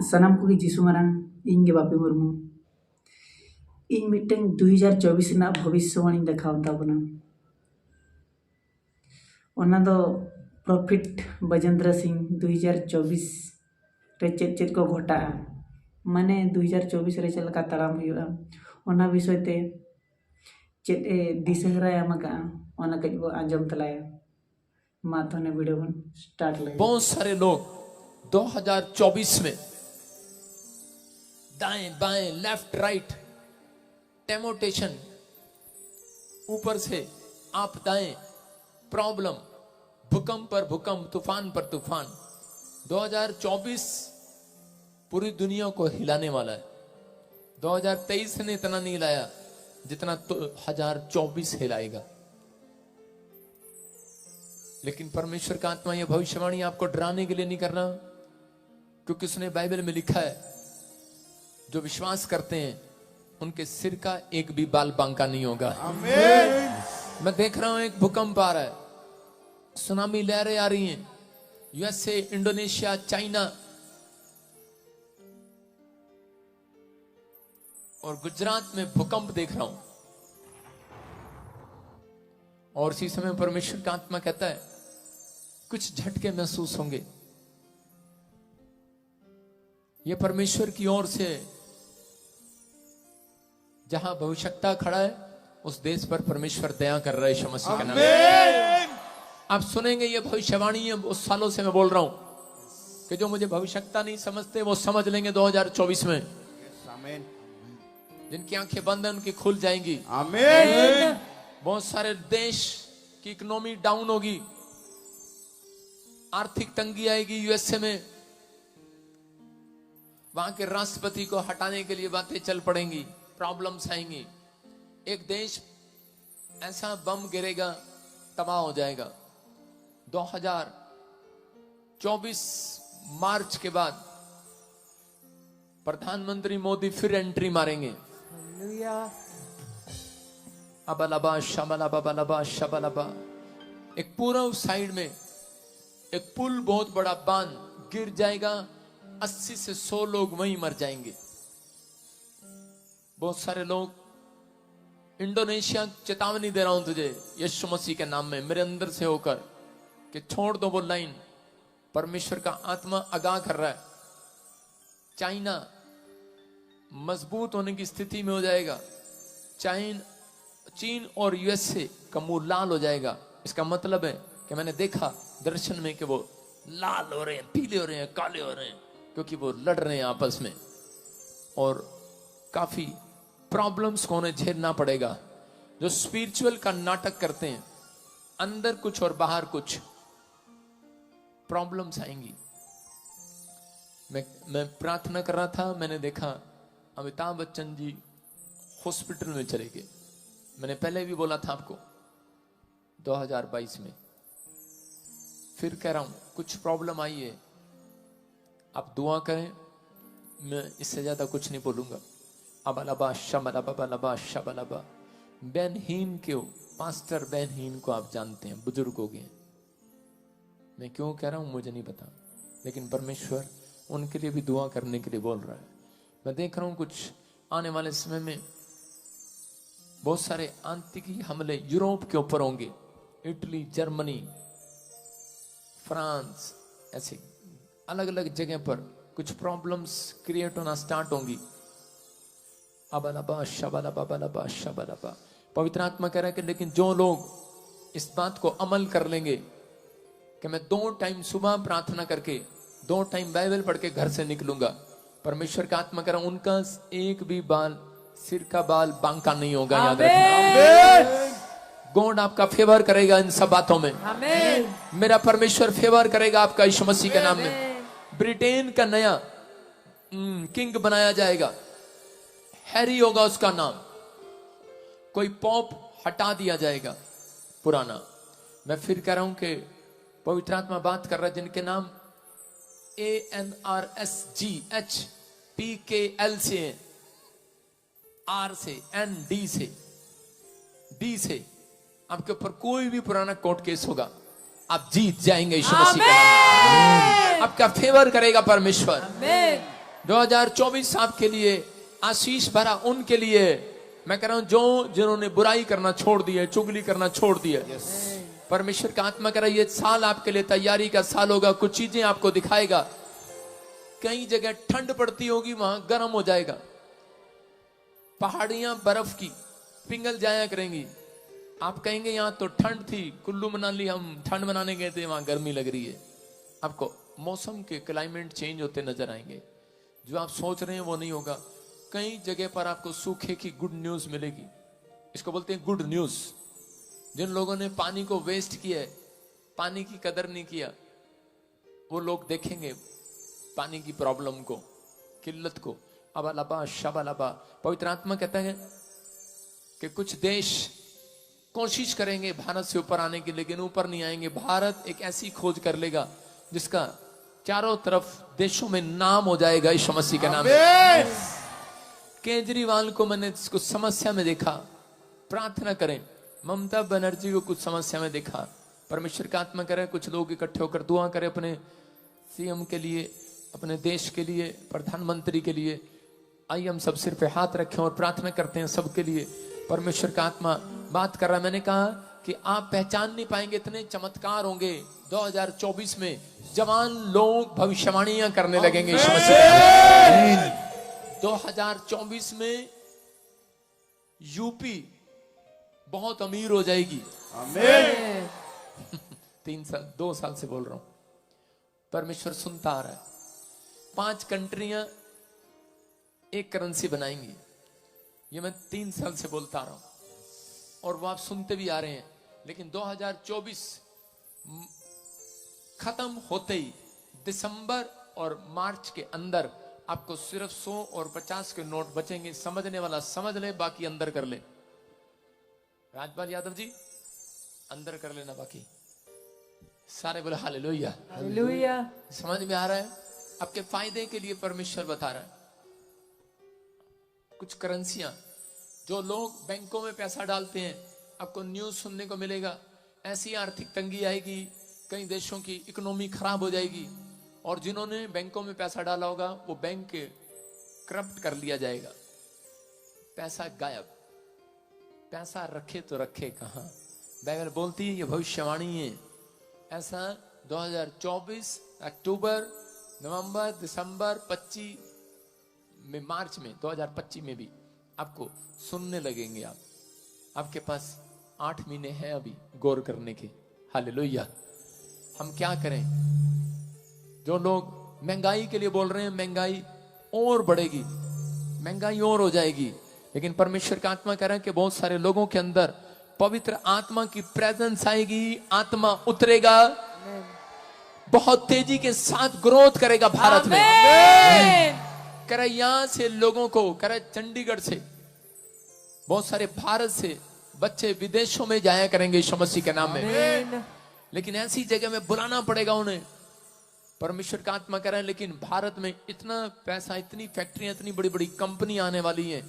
सानाम को जीसु मारांग इंगे बापी मुर्मू इन मिट्टें 2024 ना भविष्यवाणी देखाव ताबना ओना दो प्रॉफिट बजेंद्र सिंह 2024 रे चेत को घटा माने 2024 रे चलका तड़ाम हुआ ओना विषय ते चेत दिशहरा आमका ओना कज को आंजम तलाया माथों ने वीडियो बन स्टार्ट लगे। बहुत सारे लोग 2024 में दाएं बाएं लेफ्ट राइट टेमोटेशन ऊपर से आपदाएं प्रॉब्लम भूकंप पर भूकंप तूफान पर तूफान 2024 पूरी दुनिया को हिलाने वाला है। 2023 ने इतना नहीं हिलाया जितना 2024 हिलाएगा। लेकिन परमेश्वर का आत्मा यह भविष्यवाणी आपको डराने के लिए नहीं कर रहा, क्योंकि उसने बाइबल में लिखा है जो विश्वास करते हैं उनके सिर का एक भी बाल बांका नहीं होगा। आमीन। मैं देख रहा हूं एक भूकंप आ रहा है, सुनामी लहरें आ रही हैं, यूएसए, इंडोनेशिया, चाइना और गुजरात में भूकंप देख रहा हूं। और इसी समय परमेश्वर का आत्मा कहता है कुछ झटके महसूस होंगे। यह परमेश्वर की ओर से जहां भविष्यता खड़ा है उस देश पर परमेश्वर दया कर रहा है यीशु मसीह के नाम में। आप सुनेंगे ये भविष्यवाणी है, उस सालों से मैं बोल रहा हूं कि जो मुझे भविष्यता नहीं समझते वो समझ लेंगे 2024 में। आमीन। जिनकी आंखें बंद हैं उनकी खुल जाएंगी। आमीन। बहुत सारे देश की इकोनॉमी डाउन होगी, आर्थिक तंगी आएगी। यूएसए में वहां के राष्ट्रपति को हटाने के लिए बातें चल पड़ेंगी, प्रॉब्लम्स आएंगी। एक देश ऐसा बम गिरेगा, तबाह हो जाएगा। 2024 मार्च के बाद प्रधानमंत्री मोदी फिर एंट्री मारेंगे। अबलबा शबलबा बलबा शबलबा। एक पूर्व साइड में एक पुल, बहुत बड़ा बांध गिर जाएगा, 80 से 100 लोग वहीं मर जाएंगे। बहुत सारे लोग, इंडोनेशिया, चेतावनी दे रहा हूं तुझे यीशु मसीह के नाम में, मेरे अंदर से होकर, कि छोड़ दो वो लाइन। परमेश्वर का आत्मा आगाह कर रहा है। चाइना मजबूत होने की स्थिति में हो जाएगा। चीन और यूएसए का मुंह लाल हो जाएगा। इसका मतलब है कि मैंने देखा दर्शन में कि वो लाल हो रहे हैं, पीले हो रहे हैं, काले हो रहे हैं, क्योंकि वो लड़ रहे हैं आपस में और काफी प्रॉब्लम्स को उन्हें झेलना पड़ेगा। जो स्पिरिचुअल का नाटक करते हैं, अंदर कुछ और बाहर कुछ, प्रॉब्लम्स आएंगी। मैं प्रार्थना कर रहा था, मैंने देखा अमिताभ बच्चन जी हॉस्पिटल में चले गए। मैंने पहले भी बोला था आपको 2022 में, फिर कह रहा हूं कुछ प्रॉब्लम आई है, आप दुआ करें। मैं इससे ज्यादा कुछ नहीं बोलूंगा। अबलबा शबलबा बलबा शबलबा। बेनहीन क्यों, पास्टर बेनहीन को आप जानते हैं, बुजुर्ग हो गए। मैं क्यों कह रहा हूं मुझे नहीं पता, लेकिन परमेश्वर उनके लिए भी दुआ करने के लिए बोल रहा है। मैं देख रहा हूं कुछ आने वाले समय में बहुत सारे आतंकी हमले यूरोप के ऊपर होंगे। इटली, जर्मनी, फ्रांस, ऐसे अलग अलग जगह पर कुछ प्रॉब्लम्स क्रिएट होना स्टार्ट होंगी। अबलबा शबलबा बलबा शबलबा। पवित्र आत्मा कह रहा है कि लेकिन जो लोग इस बात को अमल कर लेंगे कि मैं 2 टाइम सुबह प्रार्थना करके 2 टाइम बाइबल पढ़ के घर से निकलूंगा, परमेश्वर का आत्मा कह रहा उनका एक भी बाल, सिर का बाल बांका नहीं होगा। याद रखना, गॉड आपका फेवर करेगा इन सब बातों में। आमीन। मेरा परमेश्वर फेवर करेगा आपका यीशु मसीह के नाम में। ब्रिटेन का नया किंग बनाया जाएगा, हैरी होगा उसका नाम। कोई पॉप हटा दिया जाएगा पुराना। मैं फिर कह रहा हूं कि पवित्र आत्मा बात कर रहा है जिनके नाम ANRSGHPKL से, R से, ND से, D से, आपके ऊपर कोई भी पुराना कोर्ट केस होगा, आप जीत जाएंगे यीशु मसीह के नाम में। आपका फेवर करेगा परमेश्वर। 2024 आपके लिए आशीष भरा उनके लिए मैं कह रहा हूं जो जिन्होंने बुराई करना छोड़ दिया, चुगली करना छोड़ दिया। परमेश्वर का आत्मा कह रहा है ये साल आपके लिए तैयारी का साल होगा। कुछ चीजें आपको दिखाएगा। कई जगह ठंड पड़ती होगी, वहां गर्म हो जाएगा। पहाड़ियां बर्फ की पिघल जाया करेंगी। आप कहेंगे यहां तो ठंड थी, कुल्लू मनाली हम ठंड मनाने गए थे, वहां गर्मी लग रही है। आपको मौसम के क्लाइमेट चेंज होते नजर आएंगे। जो आप सोच रहे हैं वो नहीं होगा। कई जगह पर आपको सूखे की गुड न्यूज मिलेगी। इसको बोलते हैं गुड न्यूज। जिन लोगों ने पानी को वेस्ट किया है, पानी की कदर नहीं किया, वो लोग देखेंगे पानी की प्रॉब्लम को, किल्लत को। अबालबा शबालबा। पवित्र आत्मा कहता है कि कुछ देश कोशिश करेंगे भारत से ऊपर आने की, लेकिन ऊपर नहीं आएंगे। भारत एक ऐसी खोज कर लेगा जिसका चारों तरफ देशों में नाम हो जाएगा यीशु मसीह के नाम में। केजरीवाल को मैंने कुछ समस्या में देखा, प्रार्थना करें। ममता बनर्जी को कुछ समस्या में देखा, परमेश्वर का आत्मा करे कुछ लोग इकट्ठे होकर दुआ करें अपने सीएम के लिए, अपने देश के लिए, प्रधानमंत्री के लिए। आइए हम सब सिर पे हाथ रखें और प्रार्थना करते हैं सबके लिए। परमेश्वर का आत्मा बात कर रहा है। मैंने कहा कि आप पहचान नहीं पाएंगे, इतने चमत्कार होंगे 2024 में। जवान लोग भविष्यवाणियां करने लगेंगे यीशु मसीह। 2024 में यूपी बहुत अमीर हो जाएगी। आमीन। 2 साल से बोल रहा हूं, परमेश्वर सुनता आ रहा है। 5 कंट्रियां एक करेंसी बनाएंगी, ये मैं 3 साल से बोलता आ रहा हूं और वो आप सुनते भी आ रहे हैं। लेकिन 2024 खत्म होते ही दिसंबर और मार्च के अंदर आपको सिर्फ 100 और 50 के नोट बचेंगे। समझने वाला समझ ले, बाकी अंदर कर ले। राजपाल यादव जी अंदर कर लेना, बाकी सारे बोले हालेलुया हालेलुया। समझ में आ रहा है? आपके फायदे के लिए परमेश्वर बता रहा है। कुछ करेंसियां, जो लोग बैंकों में पैसा डालते हैं, आपको न्यूज सुनने को मिलेगा ऐसी आर्थिक तंगी आएगी, कई देशों की इकोनॉमी खराब हो जाएगी और जिन्होंने बैंकों में पैसा डाला होगा वो बैंक के करप्ट कर लिया जाएगा। पैसा गायब। पैसा रखे तो रखे कहां? बाइबल बोलती है, ये भविष्यवाणी है। ऐसा 2024 अक्टूबर, नवंबर, दिसंबर, 25 में, मार्च में, 2025 में भी आपको सुनने लगेंगे। आपके पास 8 महीने हैं अभी गौर करने के। हालेलुया। हम क्या करें? जो लोग महंगाई के लिए बोल रहे हैं, महंगाई और बढ़ेगी, महंगाई और हो जाएगी, लेकिन परमेश्वर का आत्मा कह रहा है कि बहुत सारे लोगों के अंदर पवित्र आत्मा की प्रेजेंस आएगी, आत्मा उतरेगा, बहुत तेजी के साथ ग्रोथ करेगा भारत में। कह रहा यहां से लोगों को, कह रहा चंडीगढ़ से, बहुत सारे भारत से बच्चे विदेशों में जाया करेंगे यीशु मसीह के नाम में। लेकिन ऐसी जगह में बुलाना पड़ेगा उन्हें। परमेश्वर का आत्मा कह रहा है लेकिन भारत में इतना पैसा, इतनी फैक्ट्रियां, इतनी बड़ी बड़ी कंपनी आने वाली हैं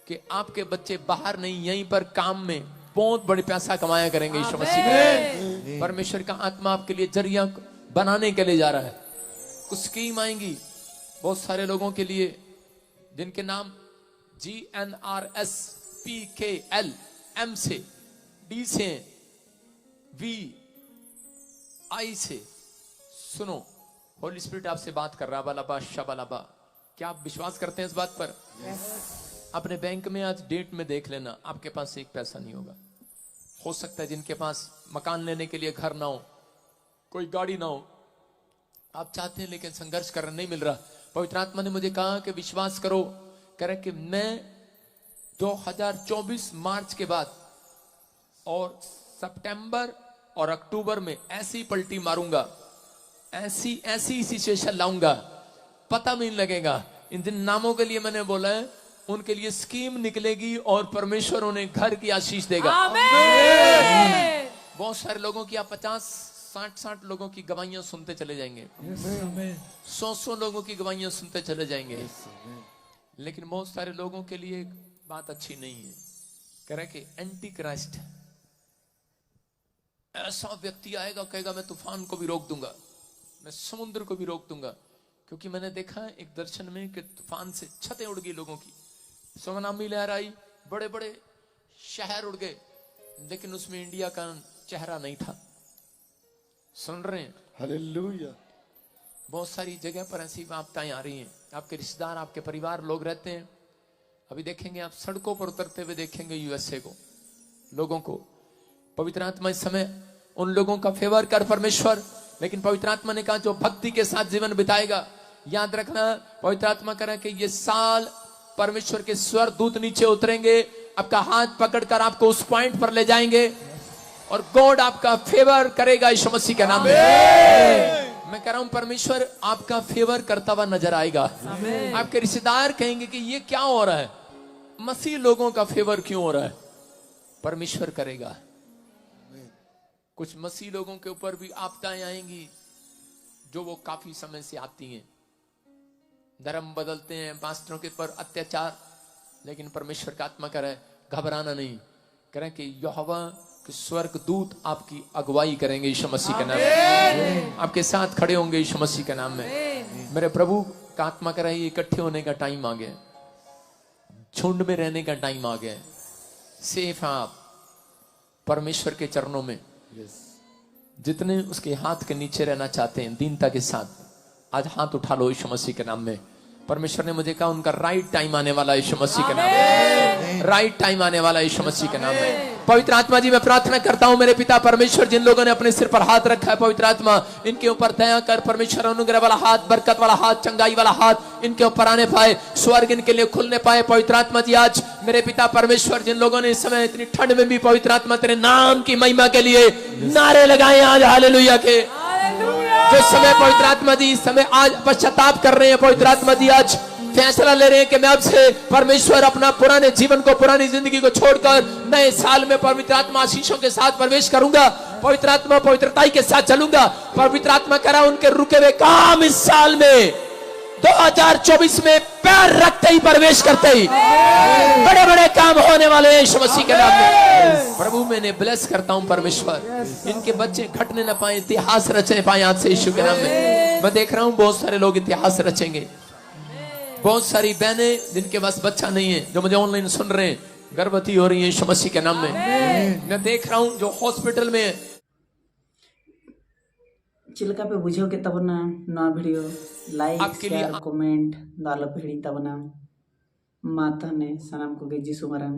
कि आपके बच्चे बाहर नहीं, यहीं पर काम में बहुत बड़ी पैसा कमाया करेंगे यीशु मसीह में। परमेश्वर का आत्मा आपके लिए जरिया बनाने के लिए जा रहा है। कुछ स्कीम आएंगी बहुत सारे लोगों के लिए जिनके नाम GNRS PKL M से, D से, VI से। सुनो, होली स्पिरिट आपसे बात कर रहा है। बालाबा शबालाबा। क्या आप विश्वास करते हैं इस बात पर? अपने बैंक में आज डेट में देख लेना, आपके पास एक पैसा नहीं होगा। हो सकता है जिनके पास मकान लेने के लिए घर ना हो, कोई गाड़ी ना हो, आप चाहते हैं लेकिन संघर्ष कर नहीं मिल रहा। पवित्र आत्मा ने मुझे कहा कि विश्वास करो, कह रहा कि मैं 2024 मार्च के बाद और सितंबर और अक्टूबर में ऐसी पलटी मारूंगा, ऐसी ऐसी सिचुएशन लाऊंगा, पता भी नहीं लगेगा। इन जिन नामों के लिए मैंने बोला है उनके लिए स्कीम निकलेगी और परमेश्वर उन्हें घर की आशीष देगा। आमीन। बहुत सारे लोगों की, आप 50-60 लोगों की गवाहियां सुनते चले जाएंगे, 100 लोगों की गवाहियां सुनते चले जाएंगे। लेकिन बहुत सारे लोगों के लिए बात अच्छी नहीं है। कह रहा है कि एंटी क्राइस्ट ऐसा व्यक्ति आएगा, कहेगा मैं तूफान को भी रोक दूंगा, मैं समुद्र को भी रोक दूंगा, क्योंकि मैंने देखा एक दर्शन में कि तूफान से छतें उड़ गई लोगों की, सुनामी लहर आई, बड़े बड़े शहर उड़ गए, लेकिन उसमें इंडिया का चेहरा नहीं था। सुन रहे हैं? हालेलुया। बहुत सारी जगह पर ऐसी आपदाएं आ रही हैं। आपके रिश्तेदार, आपके परिवार लोग रहते हैं। अभी देखेंगे आप सड़कों पर उतरते हुए देखेंगे यूएसए को, लोगों को। पवित्र आत्मा इस समय उन लोगों का फेवर कर परमेश्वर, लेकिन पवित्र आत्मा ने कहा जो भक्ति के साथ जीवन बिताएगा, याद रखना पवित्र आत्मा कह रहा है कि ये साल परमेश्वर के स्वर दूत नीचे उतरेंगे, आपका हाथ पकड़कर आपको उस पॉइंट पर ले जाएंगे और गॉड आपका फेवर करेगा यीशु मसीह के नाम में। मैं कह रहा हूं परमेश्वर आपका फेवर करता हुआ नजर आएगा। आपके रिश्तेदार कहेंगे कि ये क्या हो रहा है, मसीह लोगों का फेवर क्यों हो रहा है? परमेश्वर करेगा। कुछ मसीह लोगों के ऊपर भी आपदाएं आएंगी जो वो काफी समय से आती हैं। धर्म बदलते हैं, पास्टरों के ऊपर अत्याचार, लेकिन परमेश्वर का आत्मा कह रहा है घबराना नहीं। कह रहे हैं कि यहोवा के स्वर्ग दूत आपकी अगुवाई करेंगे यीशु मसीह के नाम में, आपके साथ खड़े होंगे यीशु मसीह के नाम में। मेरे प्रभु का आत्मा कह रहा है इकट्ठे होने का टाइम आ गया, झुंड में रहने का टाइम आ गया। सेफ आप परमेश्वर के चरणों में। जितने उसके हाथ के नीचे रहना चाहते हैं दीनता के साथ, आज हाथ उठा लो यीशु मसीह के नाम में। परमेश्वर ने मुझे कहा उनका राइट टाइम आने वाला यीशु मसीह के नाम में, राइट टाइम आने वाला यीशु मसीह के नाम में। पवित्र आत्मा जी मैं प्रार्थना करता हूं मेरे पिता परमेश्वर, जिन लोगों ने अपने सिर पर हाथ रखा है पवित्र आत्मा इनके ऊपर दया कर परमेश्वर। अनुग्रह वाला हाथ, बरकत वाला हाथ, चंगाई वाला हाथ इनके ऊपर आने पाए, स्वर्ग इनके लिए खुलने पाए। पवित्र आत्मा जी आज मेरे पिता परमेश्वर, जिन लोगों ने इस समय इतनी ठंड में भी पवित्र आत्मा तेरे नाम की महिमा के लिए नारे लगाए आज हालेलुया के, जो समय पवित्र आत्मा जी इस समय आज पश्चाताप कर रहे हैं, पवित्र आत्मा जी आज फैसला ले रहे हैं कि मैं अब से परमेश्वर अपना पुराने जीवन को, पुरानी जिंदगी को छोड़कर नए साल में पवित्र आत्मा आशीषों के साथ प्रवेश करूंगा। पवित्र आत्मा पवित्रताई के साथ चलूंगा। पवित्र आत्मा कह रहा उनके रुके हुए काम इस साल में 2024 में पैर रखते ही, प्रवेश करते ही बड़े बड़े काम होने वाले हैं यीशु मसीह के नाम में। प्रभु मैंने ब्लेस करता हूं परमेश्वर, इनके बच्चे घटने न पाए, इतिहास रचने पाए आज से यीशु के नाम में। मैं देख रहा हूं बहुत सारे लोग इतिहास रचेंगे। बहुत सारी बहनें जिनके पास बच्चा नहीं है, जो मुझे ऑनलाइन सुन रहे हैं, गर्भवती हो रही है यीशु मसीह के नाम में। मैं देख रहा हूं जो हॉस्पिटल में चिलका पे बुझो के तब ना नवा वीडियो लाइक शेयर कमेंट दालो भिड़ी तब ना माता ने सनाम को गे जिसु मरन।